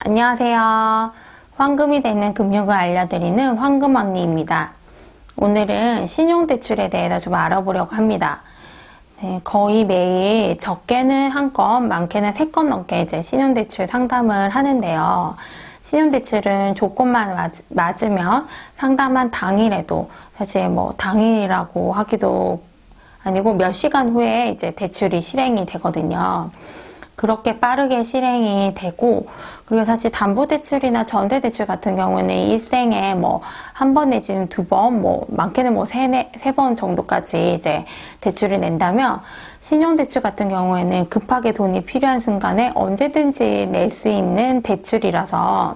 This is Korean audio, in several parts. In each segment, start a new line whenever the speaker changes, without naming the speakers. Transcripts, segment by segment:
안녕하세요. 황금이 되는 금융을 알려드리는 황금 언니입니다. 오늘은 신용대출에 대해서 좀 알아보려고 합니다. 네, 거의 매일 적게는 한 건, 많게는 3건 넘게 이제 신용대출 상담을 하는데요. 신용대출은 조건만 맞으면 상담한 당일에도, 사실 뭐 당일이라고 하기도 아니고 몇 시간 후에 이제 대출이 실행이 되거든요. 그렇게 빠르게 실행이 되고, 그리고 사실 담보대출이나 전세대출 같은 경우는 일생에 뭐 한 번 내지는 2번, 뭐 많게는 뭐 3번 정도까지 이제 대출을 낸다면, 신용대출 같은 경우에는 급하게 돈이 필요한 순간에 언제든지 낼 수 있는 대출이라서,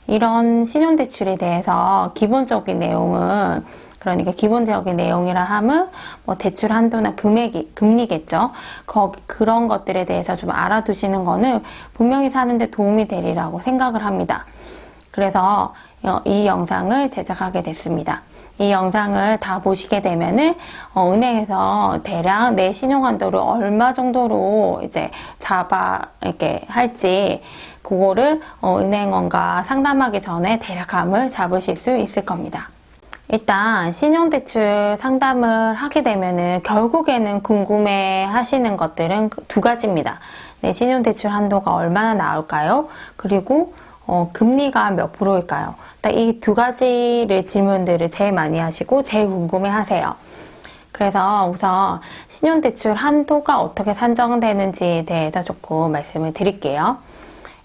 이런 신용대출에 대해서 기본적인 내용은, 그러니까 기본적인 내용이라 함은 뭐 대출 한도나 금리겠죠. 그런 것들에 대해서 좀 알아두시는 거는 분명히 사는데 도움이 되리라고 생각을 합니다. 그래서 이 영상을 제작하게 됐습니다. 이 영상을 다 보시게 되면은 은행에서 대략 내 신용한도를 얼마 정도로 이제 이렇게 할지 그거를 은행원과 상담하기 전에 대략감을 잡으실 수 있을 겁니다. 일단 신용대출 상담을 하게 되면은 결국에는 궁금해 하시는 것들은 2가지입니다. 내 신용대출 한도가 얼마나 나올까요? 그리고 금리가 몇 프로일까요? 이 2가지를 질문들을 제일 많이 하시고 제일 궁금해 하세요. 그래서 우선 신용대출 한도가 어떻게 산정되는지에 대해서 조금 말씀을 드릴게요.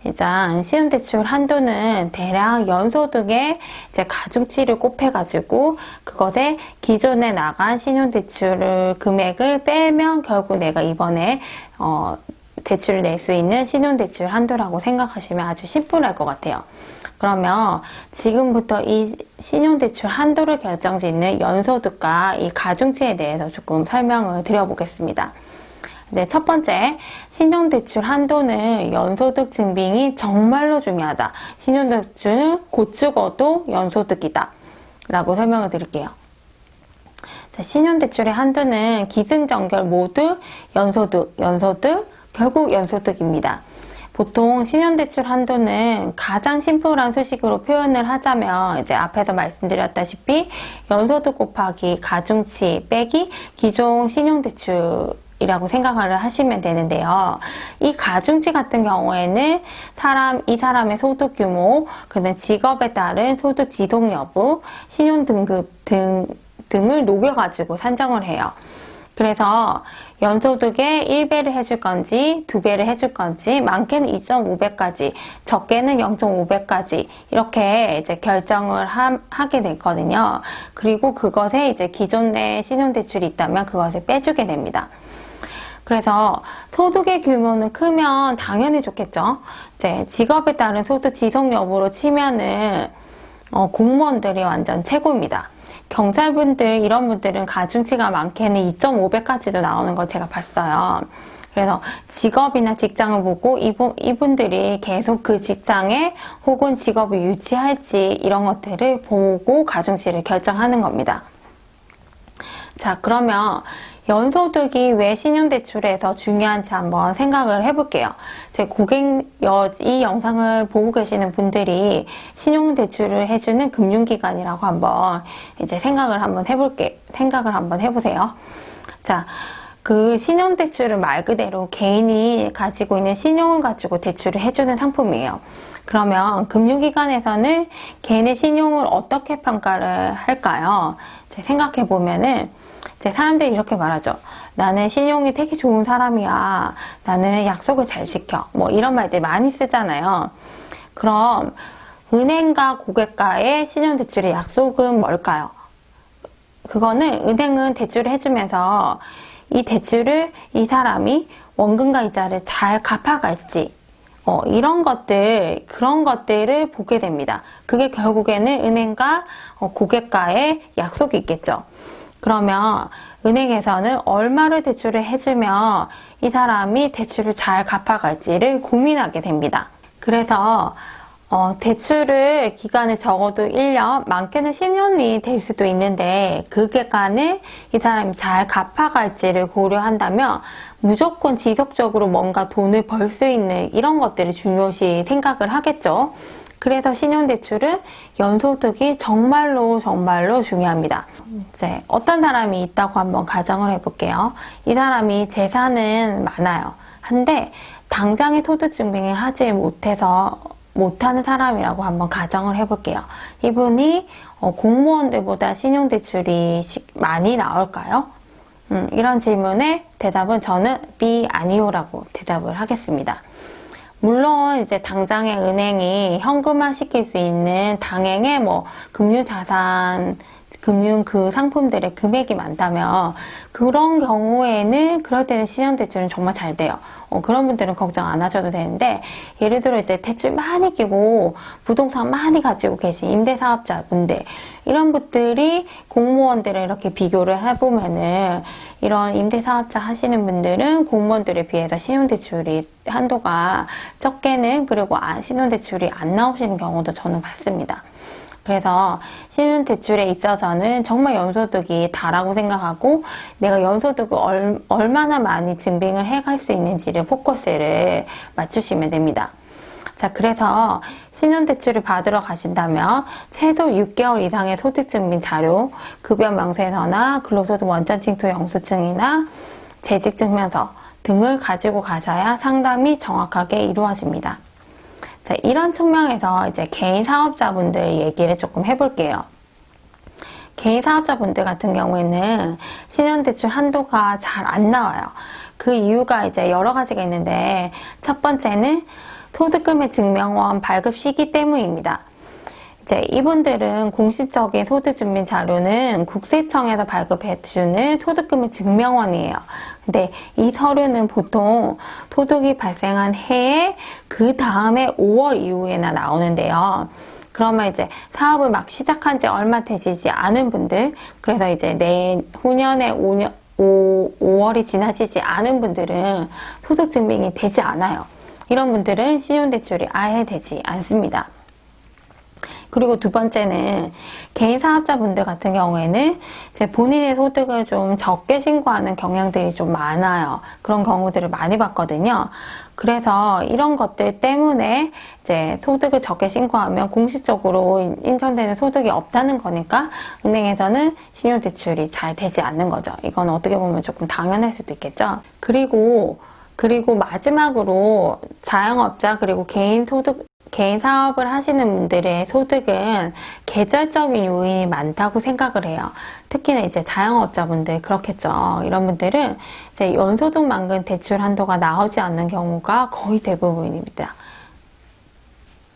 일단 신용대출 한도는 대략 연소득의 이제 가중치를 곱해가지고 그것에 기존에 나간 신용대출 금액을 빼면 결국 내가 이번에 대출을 낼 수 있는 신용대출 한도라고 생각하시면 아주 심플할 것 같아요. 그러면 지금부터 이 신용대출 한도를 결정짓는 연소득과 이 가중치에 대해서 조금 설명을 드려보겠습니다. 이제 첫 번째, 신용대출 한도는 연소득 증빙이 정말로 중요하다. 신용대출은 곧 죽어도 연소득이다. 라고 설명을 드릴게요. 자, 신용대출의 한도는 기승전결 모두 연소득, 결국 연소득입니다. 보통 신용대출 한도는 가장 심플한 수식으로 표현을 하자면 이제 앞에서 말씀드렸다시피 연소득 곱하기 가중치 빼기 기존 신용대출 이라고 생각을 하시면 되는데요. 이 가중치 같은 경우에는 이 사람의 소득 규모, 그다음 직업에 따른 소득 지속 여부, 신용 등급 등을 녹여가지고 산정을 해요. 그래서 연소득에 1배를 해줄 건지 2배를 해줄 건지 많게는 2.5배까지 적게는 0.5배까지 이렇게 이제 결정을 하게 됐거든요. 그리고 그것에 이제 기존에 신용대출이 있다면 그것을 빼주게 됩니다. 그래서 소득의 규모는 크면 당연히 좋겠죠. 이제 직업에 따른 소득 지속 여부로 치면은 공무원들이 완전 최고입니다. 경찰분들 이런 분들은 가중치가 많게는 2.5배까지도 나오는 걸 제가 봤어요. 그래서 직업이나 직장을 보고 이분들이 계속 그 직장에 혹은 직업을 유지할지 이런 것들을 보고 가중치를 결정하는 겁니다. 자, 그러면 연소득이 왜 신용대출에서 중요한지 한번 생각을 해볼게요. 제 이 영상을 보고 계시는 분들이 신용대출을 해주는 금융기관이라고 한번 이제 생각을 한번 해보세요. 자, 그 신용대출은 말 그대로 개인이 가지고 있는 신용을 가지고 대출을 해주는 상품이에요. 그러면 금융기관에서는 개인의 신용을 어떻게 평가를 할까요? 생각해보면은 사람들이 이렇게 말하죠. 나는 신용이 되게 좋은 사람이야. 나는 약속을 잘 지켜. 뭐 이런 말들 많이 쓰잖아요. 그럼 은행과 고객과의 신용대출의 약속은 뭘까요? 그거는 은행은 대출을 해주면서 이 대출을 이 사람이 원금과 이자를 잘 갚아갈지 그런 것들을 보게 됩니다. 그게 결국에는 은행과 고객과의 약속이 있겠죠. 그러면 은행에서는 얼마를 대출을 해주면 이 사람이 대출을 잘 갚아갈지를 고민하게 됩니다. 그래서 대출을 기간을 적어도 1년, 많게는 10년이 될 수도 있는데 그 기간을 이 사람이 잘 갚아갈지를 고려한다면 무조건 지속적으로 뭔가 돈을 벌 수 있는 이런 것들을 중요시 생각을 하겠죠. 그래서 신용대출은 연소득이 정말로 중요합니다. 이제 어떤 사람이 있다고 한번 가정을 해볼게요. 이 사람이 재산은 많아요. 한데 당장의 소득 증빙을 하지 못하는 사람이라고 한번 가정을 해볼게요. 이분이 공무원들보다 신용대출이 많이 나올까요? 이런 질문에 대답은 저는 B 아니요라고 대답을 하겠습니다. 물론 이제 당장의 은행이 현금화 시킬 수 있는 당행의 금융자산, 금융 그 상품들의 금액이 많다면 그런 경우에는 그럴 때는 신용대출은 정말 잘 돼요. 그런 분들은 걱정 안 하셔도 되는데 예를 들어 이제 대출 많이 끼고 부동산 많이 가지고 계신 임대사업자분들 이런 분들이 공무원들을 이렇게 비교를 해보면은 이런 임대사업자 하시는 분들은 공무원들에 비해서 신용대출이 한도가 적게는 그리고 신용대출이 안 나오시는 경우도 저는 봤습니다. 그래서 신용대출에 있어서는 정말 연소득이 다라고 생각하고 내가 연소득을 얼마나 많이 증빙을 해갈 수 있는지를 포커스를 맞추시면 됩니다. 자, 그래서 신용대출을 받으러 가신다면 최소 6개월 이상의 소득증빙 자료, 급여 명세서나 근로소득 원천 징수 영수증이나 재직증명서 등을 가지고 가셔야 상담이 정확하게 이루어집니다. 자, 이런 측면에서 이제 개인 사업자분들 얘기를 조금 해볼게요. 개인 사업자분들 같은 경우에는 신용대출 한도가 잘 안 나와요. 그 이유가 이제 여러 가지가 있는데 첫 번째는 소득금의 증명원 발급 시기 때문입니다. 이제 이분들은 공식적인 소득증빙 자료는 국세청에서 발급해주는 소득금의 증명원이에요. 근데 이 서류는 보통 소득이 발생한 해에 그 다음에 5월 이후에나 나오는데요. 그러면 이제 사업을 막 시작한 지 얼마 되지 않은 분들, 그래서 이제 내후년에 5월이 지나지지 않은 분들은 소득증빙이 되지 않아요. 이런 분들은 신용대출이 아예 되지 않습니다. 그리고 두 번째는 개인 사업자분들 같은 경우에는 이제 본인의 소득을 좀 적게 신고하는 경향들이 좀 많아요. 그런 경우들을 많이 봤거든요. 그래서 이런 것들 때문에 이제 소득을 적게 신고하면 공식적으로 인정되는 소득이 없다는 거니까 은행에서는 신용대출이 잘 되지 않는 거죠. 이건 어떻게 보면 조금 당연할 수도 있겠죠. 그리고 마지막으로 자영업자 그리고 개인 사업을 하시는 분들의 소득은 계절적인 요인이 많다고 생각을 해요. 특히나 이제 자영업자분들 그렇겠죠. 이런 분들은 이제 연소득만큼 대출 한도가 나오지 않는 경우가 거의 대부분입니다.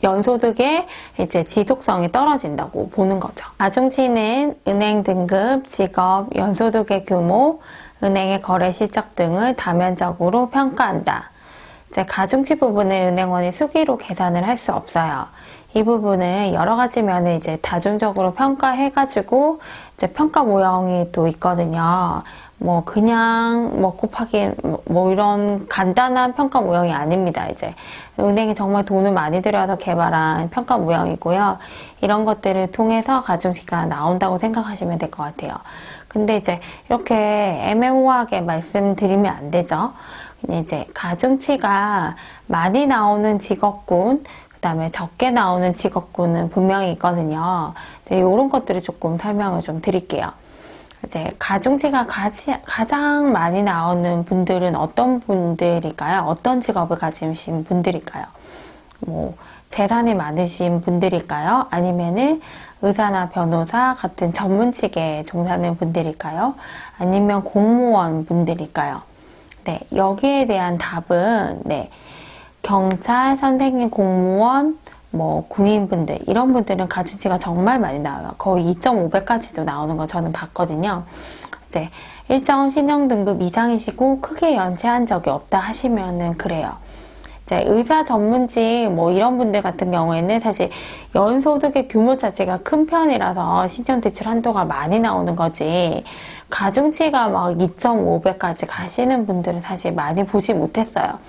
연소득의 이제 지속성이 떨어진다고 보는 거죠. 가중치는 은행 등급, 직업, 연소득의 규모, 은행의 거래 실적 등을 다면적으로 평가한다. 이제 가중치 부분은 은행원이 수기로 계산을 할 수 없어요. 이 부분은 여러 가지 면을 이제 다중적으로 평가해가지고 이제 평가 모형이 또 있거든요. 곱하기 이런 간단한 평가 모형이 아닙니다. 이제 은행이 정말 돈을 많이 들여서 개발한 평가 모형이고요. 이런 것들을 통해서 가중치가 나온다고 생각하시면 될 것 같아요. 근데 이제 이렇게 애매모호하게 말씀드리면 안 되죠. 이제 가중치가 많이 나오는 직업군, 그 다음에 적게 나오는 직업군은 분명히 있거든요. 이런 것들을 조금 설명을 좀 드릴게요. 이제 가중치가 가장 많이 나오는 분들은 어떤 분들일까요? 어떤 직업을 가지신 분들일까요? 재산이 많으신 분들일까요? 아니면은 의사나 변호사 같은 전문직에 종사하는 분들일까요? 아니면 공무원 분들일까요? 네, 여기에 대한 답은 경찰, 선생님, 공무원, 군인분들 이런 분들은 가중치가 정말 많이 나와요. 거의 2.5배까지도 나오는 거 저는 봤거든요. 이제 일정 신용 등급 이상이시고 크게 연체한 적이 없다 하시면은 그래요. 이제 의사 전문직 이런 분들 같은 경우에는 사실 연소득의 규모 자체가 큰 편이라서 신용대출 한도가 많이 나오는 거지 가중치가 막 2.5배까지 가시는 분들은 사실 많이 보지 못했어요.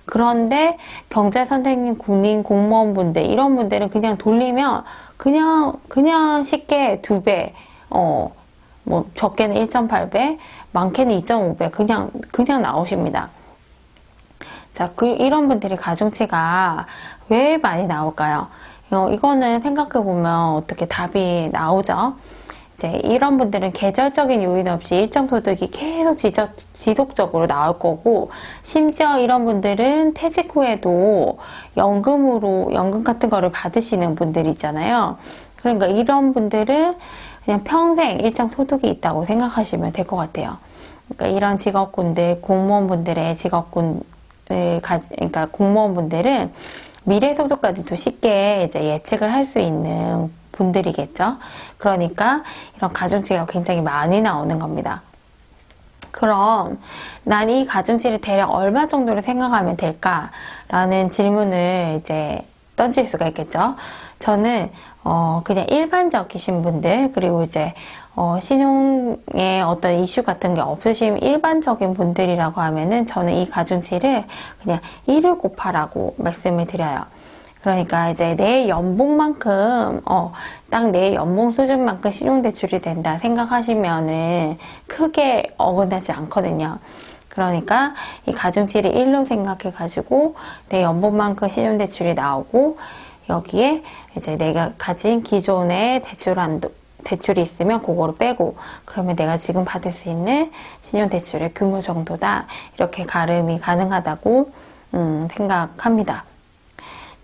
그런데 경제 선생님, 군인, 공무원분들 이런 분들은 그냥 돌리면 그냥 쉽게 2배, 뭐 적게는 1.8배, 많게는 2.5배 그냥 나오십니다. 자, 이런 분들이 가중치가 왜 많이 나올까요? 이거는 생각해보면 어떻게 답이 나오죠? 이제 이런 분들은 계절적인 요인 없이 일정 소득이 계속 지속적으로 나올 거고, 심지어 이런 분들은 퇴직 후에도 연금 같은 거를 받으시는 분들 있잖아요. 그러니까 이런 분들은 그냥 평생 일정 소득이 있다고 생각하시면 될 것 같아요. 그러니까 이런 직업군들, 공무원분들의 그러니까 공무원분들은 미래 소득까지도 쉽게 이제 예측을 할 수 있는 분들이겠죠. 그러니까 이런 가중치가 굉장히 많이 나오는 겁니다. 그럼 난 이 가중치를 대략 얼마 정도로 생각하면 될까라는 질문을 이제 던질 수가 있겠죠. 저는 그냥 일반적이신 분들, 그리고 이제 신용에 어떤 이슈 같은 게 없으신 일반적인 분들이라고 하면은 저는 이 가중치를 그냥 1을 곱하라고 말씀을 드려요. 그러니까 이제 내 연봉만큼, 딱 내 연봉 수준만큼 신용대출이 된다 생각하시면은 크게 어긋나지 않거든요. 그러니까 이 가중치를 1로 생각해가지고 내 연봉만큼 신용대출이 나오고 여기에 이제 내가 가진 기존의 대출이 있으면 그거를 빼고 그러면 내가 지금 받을 수 있는 신용대출의 규모 정도다. 이렇게 가름이 가능하다고 생각합니다.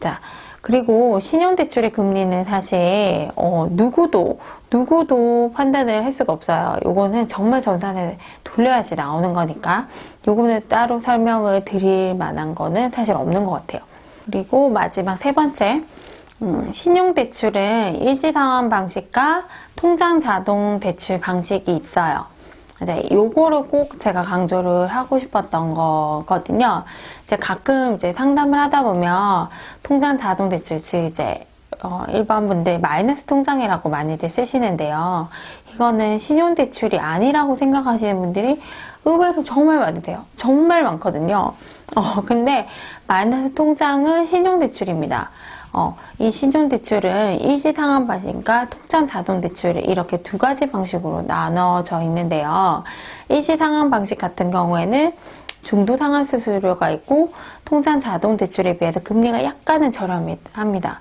자, 그리고 신용대출의 금리는 사실 누구도 판단을 할 수가 없어요. 요거는 정말 전산에 돌려야지 나오는 거니까 요거는 따로 설명을 드릴 만한 거는 사실 없는 것 같아요. 그리고 마지막 3번째, 신용대출은 일시상환 방식과 통장 자동 대출 방식이 있어요. 네, 요거를 꼭 제가 강조를 하고 싶었던 거거든요. 제가 가끔 이제 상담을 하다 보면 통장 자동 대출, 즉 이제 일반 분들 마이너스 통장이라고 많이들 쓰시는데요. 이거는 신용대출이 아니라고 생각하시는 분들이 의외로 정말 많으세요. 정말 많거든요. 근데 마이너스 통장은 신용대출입니다. 이 신용대출은 일시상환 방식과 통장 자동대출 이렇게 2가지 방식으로 나눠져 있는데요. 일시상환 방식 같은 경우에는 중도상환 수수료가 있고 통장 자동대출에 비해서 금리가 약간은 저렴합니다.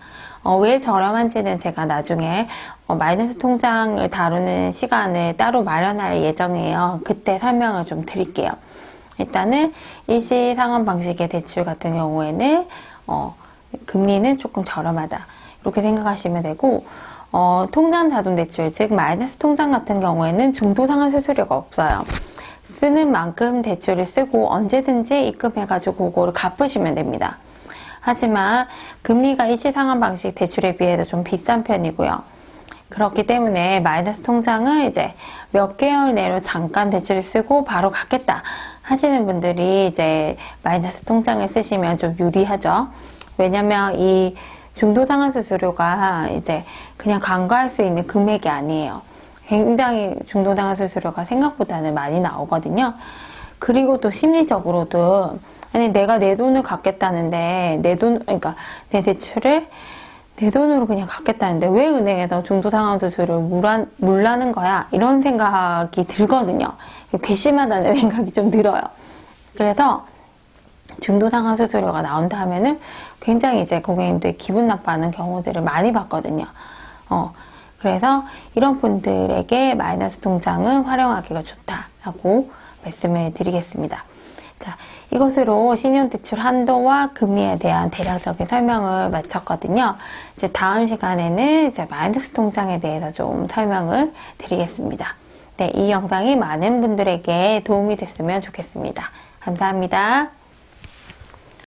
왜 저렴한지는 제가 나중에 마이너스 통장을 다루는 시간을 따로 마련할 예정이에요. 그때 설명을 좀 드릴게요. 일단은 일시상환 방식의 대출 같은 경우에는 금리는 조금 저렴하다 이렇게 생각하시면 되고 통장 자동 대출 즉 마이너스 통장 같은 경우에는 중도상환 수수료가 없어요. 쓰는 만큼 대출을 쓰고 언제든지 입금해가지고 그거를 갚으시면 됩니다. 하지만 금리가 일시상환 방식 대출에 비해서 좀 비싼 편이고요. 그렇기 때문에 마이너스 통장은 이제 몇 개월 내로 잠깐 대출을 쓰고 바로 갚겠다 하시는 분들이 이제 마이너스 통장을 쓰시면 좀 유리하죠. 왜냐면 이 중도상환 수수료가 이제 그냥 간과할 수 있는 금액이 아니에요. 굉장히 중도상환 수수료가 생각보다는 많이 나오거든요. 그리고 또 심리적으로도 아니 내가 내 돈을 갚겠다는데 그러니까 내 대출을 내 돈으로 그냥 갚겠다는데 왜 은행에서 중도상환 수수료를 물라는 거야? 이런 생각이 들거든요. 괘씸하다는 생각이 좀 들어요. 그래서 중도상환 수수료가 나온다 하면은 굉장히 이제 고객님들이 기분 나빠하는 경우들을 많이 봤거든요. 그래서 이런 분들에게 마이너스 통장은 활용하기가 좋다라고 말씀을 드리겠습니다. 자, 이것으로 신용대출 한도와 금리에 대한 대략적인 설명을 마쳤거든요. 이제 다음 시간에는 이제 마이너스 통장에 대해서 좀 설명을 드리겠습니다. 네, 이 영상이 많은 분들에게 도움이 됐으면 좋겠습니다. 감사합니다.